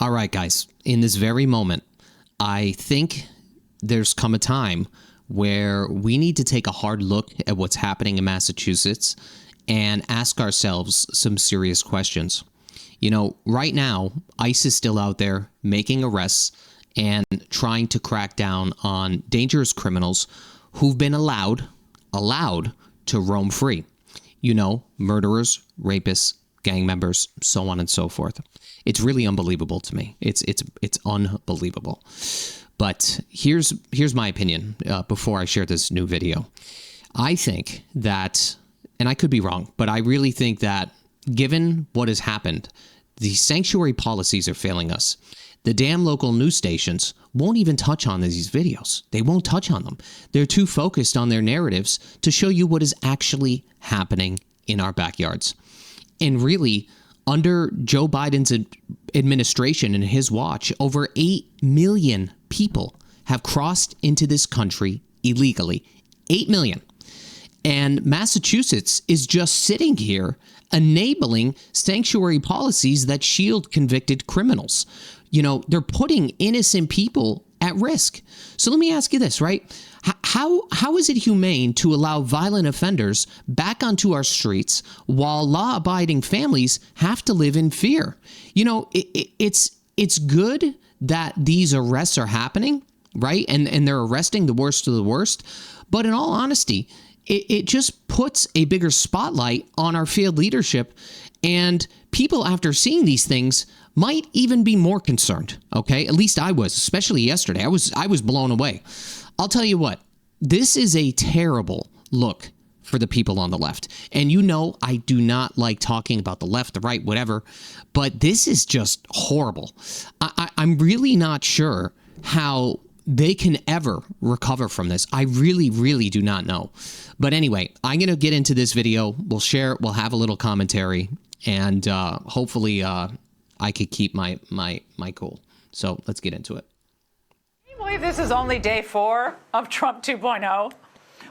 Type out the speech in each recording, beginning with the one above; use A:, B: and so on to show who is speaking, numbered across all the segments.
A: All right, guys, in this very moment, I think there's come a time where we need to take a hard look at what's happening in Massachusetts and ask ourselves some serious questions. You know, right now, ICE is still out there making arrests and trying to crack down on dangerous criminals who've been allowed to roam free. You know, murderers, rapists, gang members, so on and so forth. It's really unbelievable to me. It's unbelievable. But here's my opinion before I share this new video. I think that, and I could be wrong, but I really think that given what has happened, the sanctuary policies are failing us. The damn local news stations won't even touch on these videos. They won't touch on them. They're too focused on their narratives to show you what is actually happening in our backyards. And really, under Joe Biden's administration and his watch, over 8 million people have crossed into this country illegally. 8 million. And Massachusetts is just sitting here enabling sanctuary policies that shield convicted criminals. You know, they're putting innocent people at risk. So let me ask you this, right? How is it humane to allow violent offenders back onto our streets while law-abiding families have to live in fear? You know, it's good that these arrests are happening, right? And they're arresting the worst of the worst. But in all honesty, it just puts a bigger spotlight on our failed leadership, and people after seeing these things might even be more concerned. Okay, at least I was, especially yesterday. I was blown away. I'll tell you what, this is a terrible look for the people on the left. And you know, I do not like talking about the left, the right, whatever, but this is just horrible. I'm really not sure how they can ever recover from this. I really, really do not know. But anyway, I'm going to get into this video. We'll share it. We'll have a little commentary, and hopefully I could keep my cool. So let's get into it.
B: Can you believe this is only day 4 of Trump 2.0?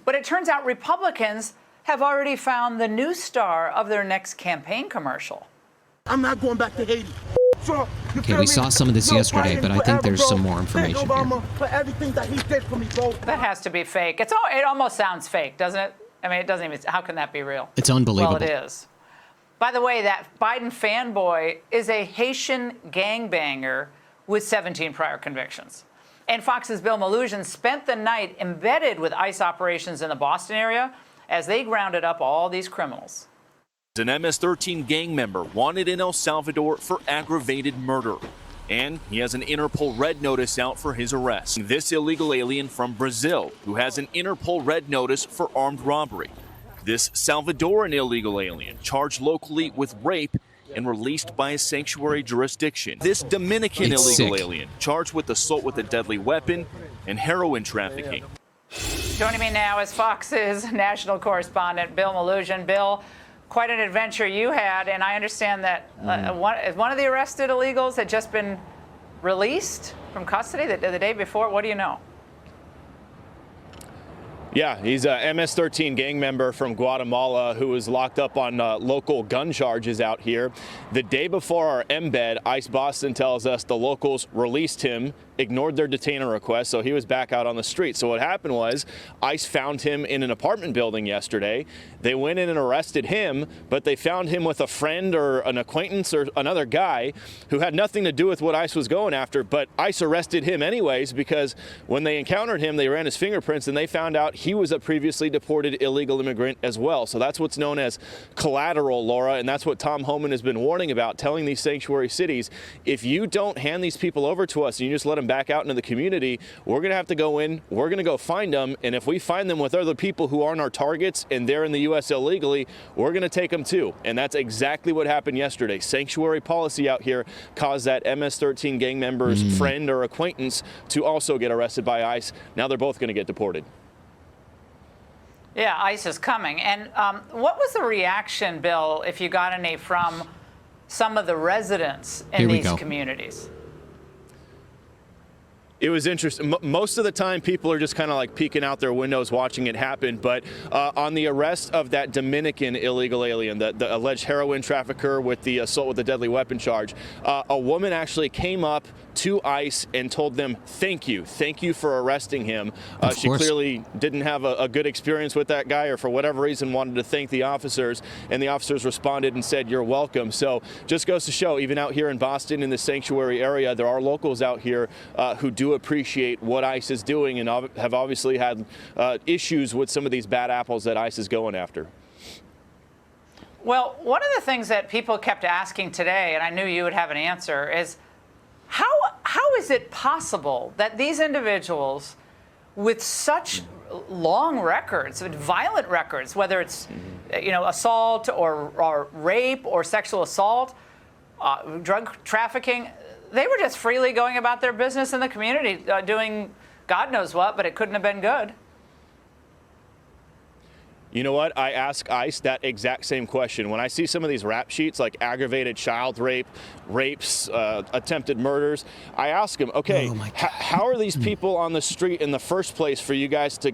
B: But it turns out Republicans have already found the new star of their next campaign commercial.
C: I'm not going back to Haiti.
A: Okay, we saw some of this yesterday, but I think there's some more information here.
C: For everything that he did for me, bro.
B: That has to be fake. It almost sounds fake, doesn't it? I mean, it doesn't even. How can that be real?
A: It's unbelievable.
B: Well, it is. By the way, that Biden fanboy is a Haitian gangbanger with 17 prior convictions. And Fox's Bill Malugin spent the night embedded with ICE operations in the Boston area as they grounded up all these criminals.
D: An MS-13 gang member wanted in El Salvador for aggravated murder. And he has an Interpol red notice out for his arrest. This illegal alien from Brazil, who has an Interpol red notice for armed robbery. This Salvadoran illegal alien charged locally with rape and released by a sanctuary jurisdiction. This Dominican illegal alien charged with assault with a deadly weapon and heroin trafficking.
B: Joining me now is Fox's national correspondent, Bill Malugin. Bill, quite an adventure you had, and I understand that one of the arrested illegals had just been released from custody the day before. What do you know?
E: Yeah, he's a MS-13 gang member from Guatemala who was locked up on local gun charges out here. The day before our embed, ICE Boston tells us the locals released him, ignored their detainer request, so he was back out on the street. So what happened was ICE found him in an apartment building yesterday. They went in and arrested him, but they found him with a friend or an acquaintance or another guy who had nothing to do with what ICE was going after, but ICE arrested him anyways because when they encountered him, they ran his fingerprints and they found out he was a previously deported illegal immigrant as well. So that's what's known as collateral, Laura, and that's what Tom Homan has been warning about, telling these sanctuary cities, if you don't hand these people over to us and you just let them back out into the community, we're going to have to go in, we're going to go find them, and if we find them with other people who aren't our targets and they're in the U.S. illegally, we're going to take them too. And that's exactly what happened yesterday. Sanctuary policy out here caused that MS-13 gang member's friend or acquaintance to also get arrested by ICE. Now they're both going to get deported.
B: Yeah, ICE is coming. And what was the reaction, Bill, if you got any from some of the residents in these communities?
E: it was interesting. Most of the time, people are just kind of like peeking out their windows watching it happen. But on the arrest of that Dominican illegal alien, the alleged heroin trafficker with the assault with a deadly weapon charge, a woman actually came up to ICE and told them, thank you for arresting him. She clearly didn't have a good experience with that guy, or for whatever reason wanted to thank the officers, and the officers responded and said, you're welcome. So just goes to show, even out here in Boston in the sanctuary area, there are locals out here who do appreciate what ICE is doing and have obviously had issues with some of these bad apples that ICE is going after.
B: Well, one of the things that people kept asking today, and I knew you would have an answer, is how is it possible that these individuals with such long records, with violent records, whether it's assault or rape or sexual assault, drug trafficking, they were just freely going about their business in the community, doing God knows what, but it couldn't have been good.
E: You know what? I ask ICE that exact same question. When I see some of these rap sheets like aggravated child rape, rapes, attempted murders, I ask them, okay, how are these people on the street in the first place for you guys to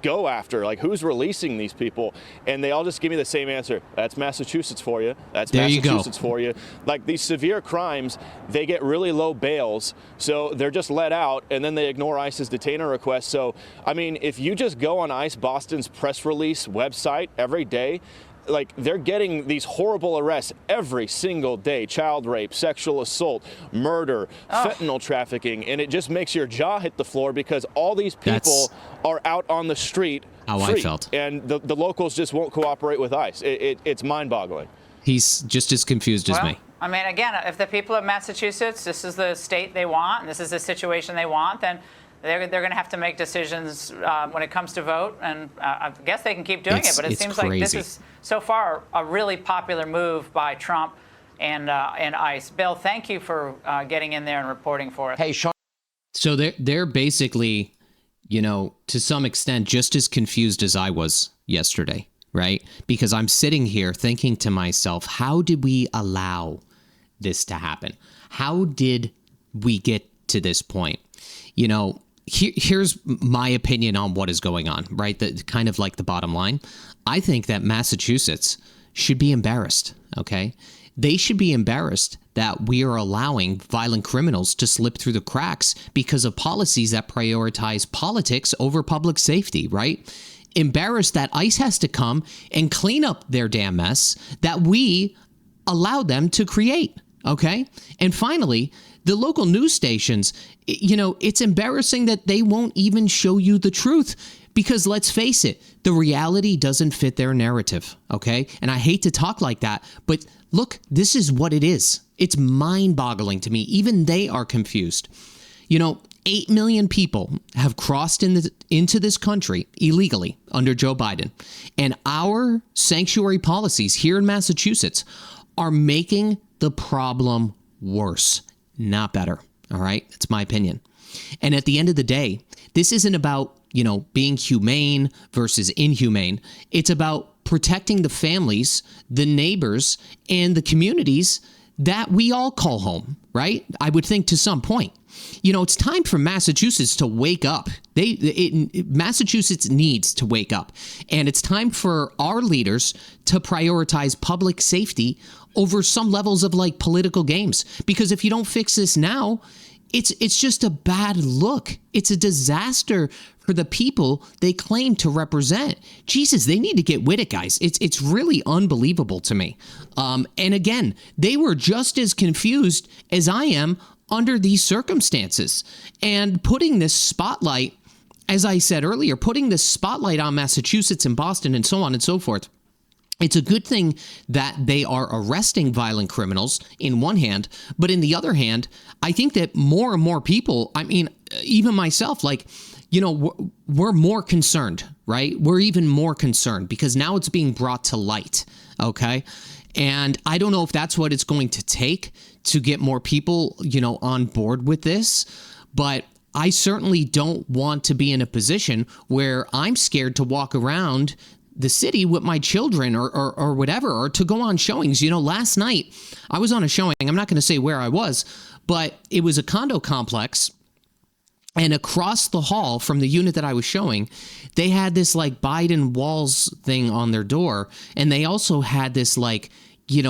E: go after? Like, who's releasing these people? And they all just give me the same answer. That's Massachusetts for you. That's Massachusetts for you. Like, these severe crimes, they get really low bails, so they're just let out, and then they ignore ICE's detainer request. So, I mean, if you just go on ICE Boston's press release website every day, like, they're getting these horrible arrests every single day: child rape, sexual assault, murder, fentanyl trafficking, and it just makes your jaw hit the floor because all these people are out on the street
A: how
E: free,
A: I felt.
E: And the locals just won't cooperate with ICE. It's mind-boggling.
A: He's just as confused as me.
B: I mean, again, if the people of Massachusetts, this is the state they want, and this is the situation they want, then they're going to have to make decisions when it comes to vote, and I guess they can keep doing it. But it seems like this is so far a really popular move by Trump and ICE. Bill, thank you for getting in there and reporting for us.
F: Hey, Sean.
A: So they're basically, to some extent, just as confused as I was yesterday, right? Because I'm sitting here thinking to myself, how did we allow this to happen? How did we get to this point? Here's my opinion on what is going on, right? The kind of like the bottom line. I think that Massachusetts should be embarrassed, okay? They should be embarrassed that we are allowing violent criminals to slip through the cracks because of policies that prioritize politics over public safety, right? Embarrassed that ICE has to come and clean up their damn mess that we allowed them to create, okay? And finally, the local news stations, it's embarrassing that they won't even show you the truth because, let's face it, the reality doesn't fit their narrative, okay? And I hate to talk like that, but look, this is what it is. It's mind-boggling to me. Even they are confused. 8 million people have crossed into this country illegally under Joe Biden, and our sanctuary policies here in Massachusetts are making the problem worse, not better. All right? That's my opinion. And at the end of the day, this isn't about, being humane versus inhumane. It's about protecting the families, the neighbors, and the communities that we all call home, right? I would think to some point. It's time for Massachusetts to wake up. Massachusetts needs to wake up. And it's time for our leaders to prioritize public safety over some levels of like political games. Because if you don't fix this now, it's just a bad look. It's a disaster for the people they claim to represent. Jesus, they need to get with it, guys. It's really unbelievable to me. And again, they were just as confused as I am under these circumstances. And putting this spotlight, as I said earlier, putting this spotlight on Massachusetts and Boston and so on and so forth, it's a good thing that they are arresting violent criminals in one hand, but in the other hand, I think that more and more people, even myself, we're more concerned, right? We're even more concerned because now it's being brought to light, okay? And I don't know if that's what it's going to take to get more people, on board with this, but I certainly don't want to be in a position where I'm scared to walk around the city with my children or whatever, or to go on showings. Last night I was on a showing. I'm not going to say where I was, but it was a condo complex And across the hall from the unit that I was showing, they had this like Biden walls thing on their door. And they also had this like,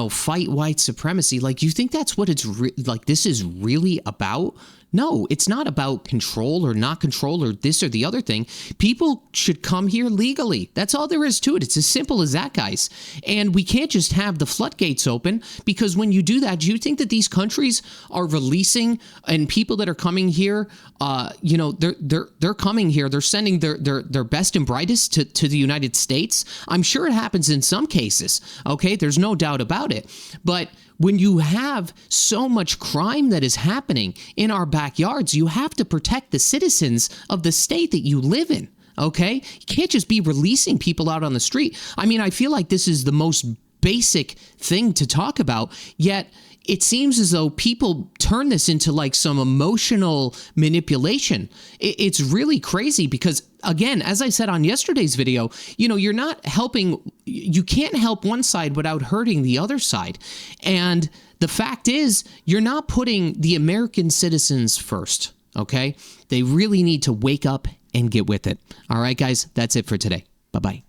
A: fight white supremacy. Like, you think that's what it's like this is really about? No, it's not about control or not control or this or the other thing. People should come here legally. That's all there is to it. It's as simple as that, guys. And we can't just have the floodgates open, because when you do that, do you think that these countries are releasing and people that are coming here, they're coming here, they're sending their best and brightest to the United States? I'm sure it happens in some cases. Okay, there's no doubt about it. But when you have so much crime that is happening in our backyards, you have to protect the citizens of the state that you live in, okay? You can't just be releasing people out on the street. I mean, I feel like this is the most basic thing to talk about, yet it seems as though people turn this into like some emotional manipulation. It's really crazy because, again, as I said on yesterday's video, you're not helping. You can't help one side without hurting the other side. And the fact is, you're not putting the American citizens first, okay? They really need to wake up and get with it. All right, guys, that's it for today. Bye-bye.